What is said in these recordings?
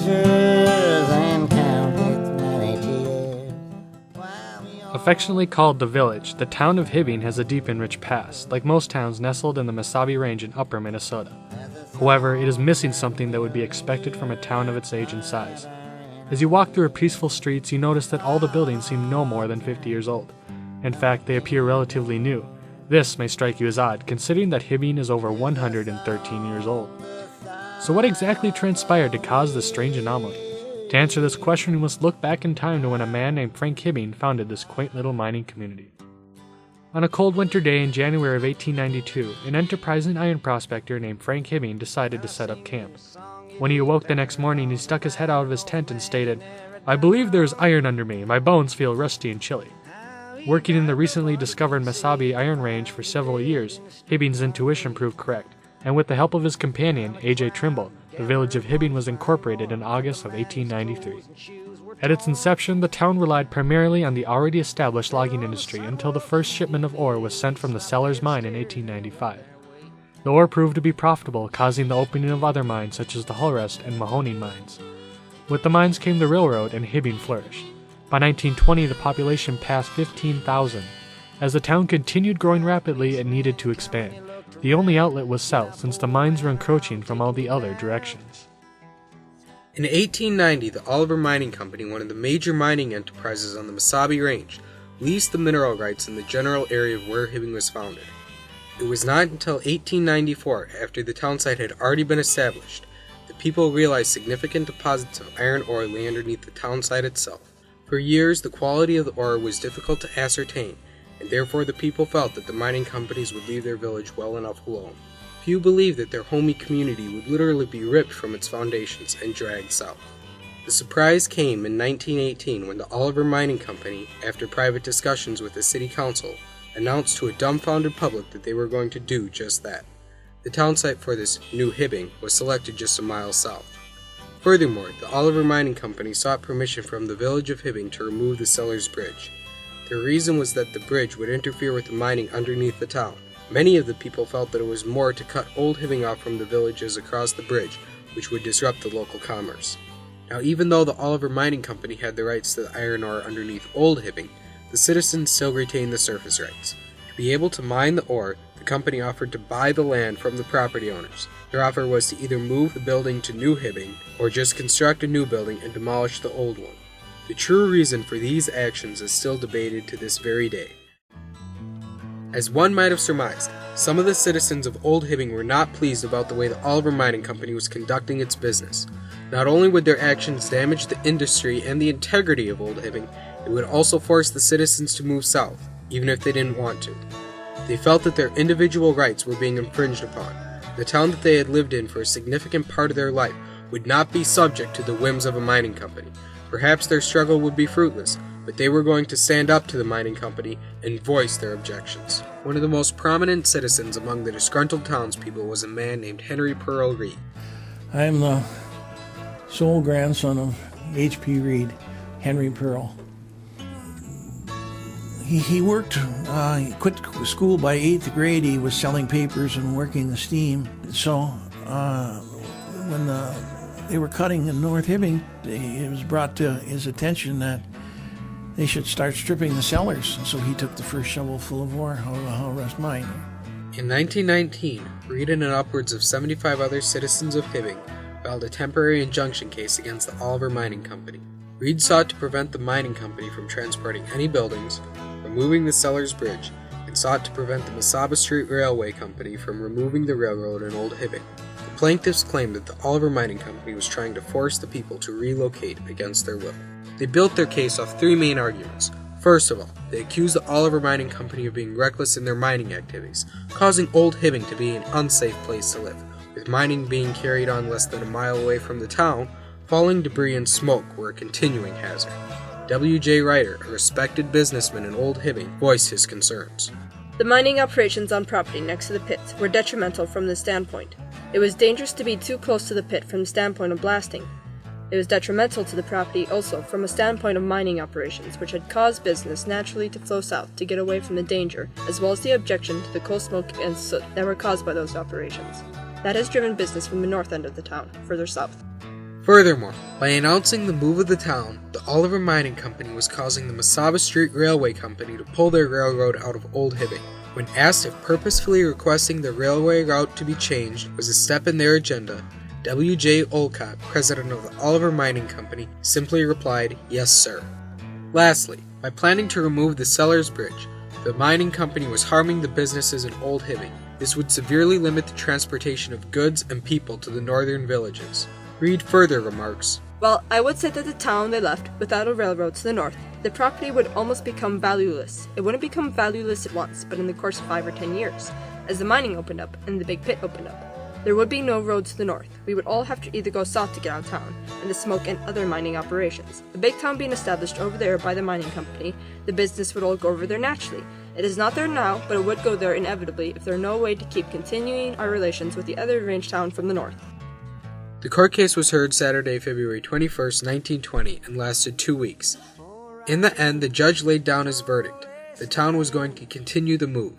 pleasures and count its many tears. Affectionately called the Village, the town of Hibbing has a deep and rich past, like most towns nestled in the Mesabi Range in upper Minnesota. However, it is missing something that would be expected from a town of its age and size. As you walk through its peaceful streets, you notice that all the buildings seem no more than 50 years old. In fact, they appear relatively new. This may strike you as odd, considering that Hibbing is over 113 years old. So what exactly transpired to cause this strange anomaly? To answer this question, we must look back in time to when a man named Frank Hibbing founded this quaint little mining community. On a cold winter day in January of 1892, an enterprising iron prospector named Frank Hibbing decided to set up camp. When he awoke the next morning, he stuck his head out of his tent and stated, "I believe there is iron under me. My bones feel rusty and chilly." Working in the recently discovered Mesabi Iron Range for several years, Hibbing's intuition proved correct, and with the help of his companion, A.J. Trimble, the village of Hibbing was incorporated in August of 1893. At its inception, the town relied primarily on the already established logging industry until the first shipment of ore was sent from the Sellers Mine in 1895. The ore proved to be profitable, causing the opening of other mines such as the Hullrest and Mahoning mines. With the mines came the railroad, and Hibbing flourished. By 1920, the population passed 15,000. As the town continued growing rapidly, it needed to expand. The only outlet was south, since the mines were encroaching from all the other directions. In 1890, the Oliver Mining Company, one of the major mining enterprises on the Mesabi Range, leased the mineral rights in the general area of where Hibbing was founded. It was not until 1894, after the town site had already been established, that people realized significant deposits of iron ore lay underneath the town site itself. For years, the quality of the ore was difficult to ascertain, and therefore the people felt that the mining companies would leave their village well enough alone. Few believed that their homey community would literally be ripped from its foundations and dragged south. The surprise came in 1918 when the Oliver Mining Company, after private discussions with the city council, announced to a dumbfounded public that they were going to do just that. The town site for this new Hibbing was selected just a mile south. Furthermore, the Oliver Mining Company sought permission from the village of Hibbing to remove the Sellers Bridge. Their reason was that the bridge would interfere with the mining underneath the town. Many of the people felt that it was more to cut Old Hibbing off from the villages across the bridge, which would disrupt the local commerce. Now, even though the Oliver Mining Company had the rights to the iron ore underneath Old Hibbing, the citizens still retained the surface rights. To be able to mine the ore, the company offered to buy the land from the property owners. Their offer was to either move the building to New Hibbing, or just construct a new building and demolish the old one. The true reason for these actions is still debated to this very day. As one might have surmised, some of the citizens of Old Hibbing were not pleased about the way the Oliver Mining Company was conducting its business. Not only would their actions damage the industry and the integrity of Old Hibbing, it would also force the citizens to move south, even if they didn't want to. They felt that their individual rights were being infringed upon. The town that they had lived in for a significant part of their life would not be subject to the whims of a mining company. Perhaps their struggle would be fruitless, but they were going to stand up to the mining company and voice their objections. One of the most prominent citizens among the disgruntled townspeople was a man named Henry Pearl Reed. I am the sole grandson of H.P. Reed, Henry Pearl. He worked, he quit school by 8th grade. He was selling papers and working the steam. So when they were cutting in North Hibbing, it was brought to his attention that they should start stripping the cellars. So he took the first shovel full of ore out of the Hullrest mine. In 1919, Reed and upwards of 75 other citizens of Hibbing filed a temporary injunction case against the Oliver Mining Company. Reed sought to prevent the mining company from transporting any buildings, removing the Sellers Bridge, and sought to prevent the Mesaba Street Railway Company from removing the railroad in Old Hibbing. The plaintiffs claimed that the Oliver Mining Company was trying to force the people to relocate against their will. They built their case off three main arguments. First of all, they accused the Oliver Mining Company of being reckless in their mining activities, causing Old Hibbing to be an unsafe place to live. With mining being carried on less than a mile away from the town, falling debris and smoke were a continuing hazard. W.J. Ryder, a respected businessman in Old Hibbing, voiced his concerns. The mining operations on property next to the pits were detrimental from this standpoint. It was dangerous to be too close to the pit from the standpoint of blasting. It was detrimental to the property also from a standpoint of mining operations, which had caused business naturally to flow south to get away from the danger, as well as the objection to the coal smoke and soot that were caused by those operations. That has driven business from the north end of the town, further south. Furthermore, by announcing the move of the town, the Oliver Mining Company was causing the Mesaba Street Railway Company to pull their railroad out of Old Hibbing. When asked if purposefully requesting the railway route to be changed was a step in their agenda, W.J. Olcott, president of the Oliver Mining Company, simply replied, "Yes, sir." Lastly, by planning to remove the Sellers Bridge, the mining company was harming the businesses in Old Hibbing. This would severely limit the transportation of goods and people to the northern villages. Reed further remarks, Well, I would say that the town they left, without a railroad to the north, the property would almost become valueless. It wouldn't become valueless at once, but in the course of 5 or 10 years, as the mining opened up and the big pit opened up. There would be no road to the north. We would all have to either go south to get out of town, and the smoke and other mining operations. A big town being established over there by the mining company, the business would all go over there naturally. It is not there now, but it would go there inevitably if there were no way to keep continuing our relations with the other range town from the north. The court case was heard Saturday, February 21st, 1920, and lasted 2 weeks. In the end, the judge laid down his verdict. The town was going to continue the move.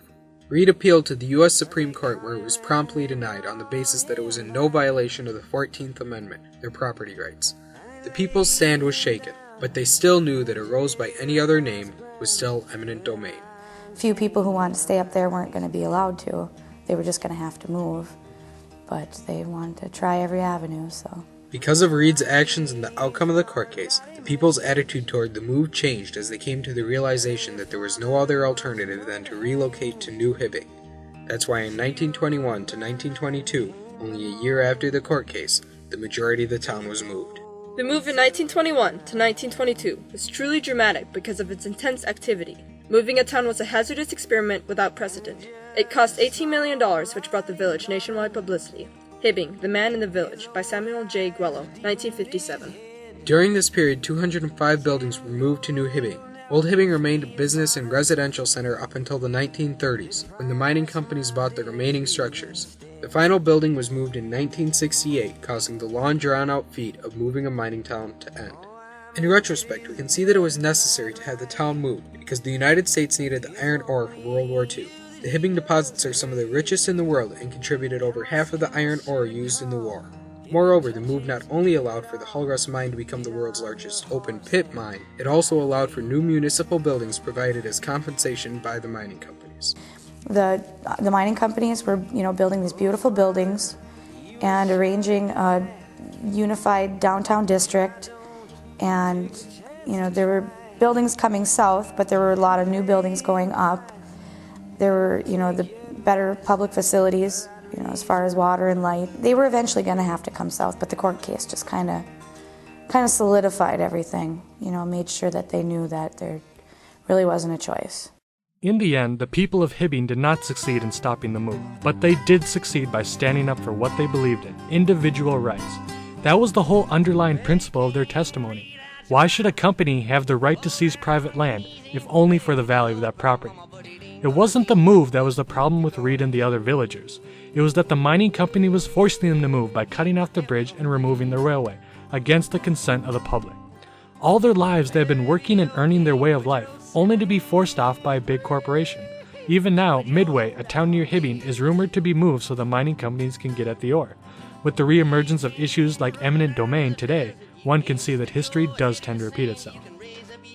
Reed appealed to the U.S. Supreme Court, where it was promptly denied on the basis that it was in no violation of the 14th Amendment, their property rights. The people's stand was shaken, but they still knew that a rose by any other name was still eminent domain. Few people who wanted to stay up there weren't going to be allowed to. They were just going to have to move. But they wanted to try every avenue, so. Because of Reed's actions and the outcome of the court case, the people's attitude toward the move changed as they came to the realization that there was no other alternative than to relocate to New Hibbing. That's why in 1921 to 1922, only a year after the court case, the majority of the town was moved. The move in 1921 to 1922 was truly dramatic because of its intense activity. Moving a town was a hazardous experiment without precedent. It cost $18 million, which brought the village nationwide publicity. Hibbing, The Man in the Village, by Samuel J. Guello, 1957. During this period, 205 buildings were moved to New Hibbing. Old Hibbing remained a business and residential center up until the 1930s, when the mining companies bought the remaining structures. The final building was moved in 1968, causing the long drawn-out feat of moving a mining town to end. In retrospect, we can see that it was necessary to have the town moved because the United States needed the iron ore for World War II. The Hibbing deposits are some of the richest in the world and contributed over half of the iron ore used in the war. Moreover, the move not only allowed for the Hull Rust mine to become the world's largest open-pit mine, it also allowed for new municipal buildings provided as compensation by the mining companies. The mining companies were, building these beautiful buildings and arranging a unified downtown district. And, there were buildings coming south, but there were a lot of new buildings going up. There were, the better public facilities, as far as water and light. They were eventually going to have to come south, but the court case just kind of solidified everything, made sure that they knew that there really wasn't a choice. In the end, the people of Hibbing did not succeed in stopping the move, but they did succeed by standing up for what they believed in, individual rights. That was the whole underlying principle of their testimony. Why should a company have the right to seize private land, if only for the value of that property? It wasn't the move that was the problem with Reed and the other villagers. It was that the mining company was forcing them to move by cutting off the bridge and removing the railway, against the consent of the public. All their lives they had been working and earning their way of life, only to be forced off by a big corporation. Even now, Midway, a town near Hibbing, is rumored to be moved so the mining companies can get at the ore. With the reemergence of issues like eminent domain today, one can see that history does tend to repeat itself.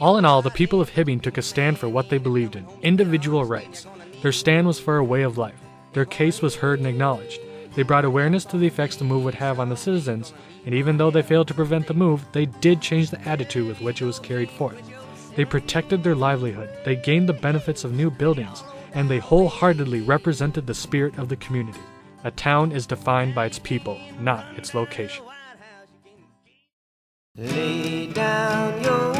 All in all, the people of Hibbing took a stand for what they believed in, individual rights. Their stand was for a way of life. Their case was heard and acknowledged. They brought awareness to the effects the move would have on the citizens, and even though they failed to prevent the move, they did change the attitude with which it was carried forth. They protected their livelihood, they gained the benefits of new buildings, and they wholeheartedly represented the spirit of the community. A town is defined by its people, not its location. Lay down your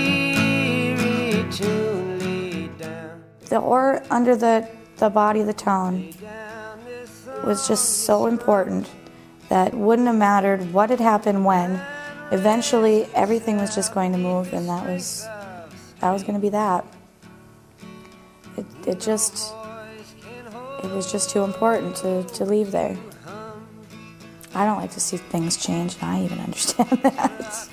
weary tune, lay down. The ore under the body of the town was just so important that wouldn't have mattered what had happened when. Eventually, everything was just going to move, and that was going to be that. It was just too important to leave there. I don't like to see things change, and I even understand that.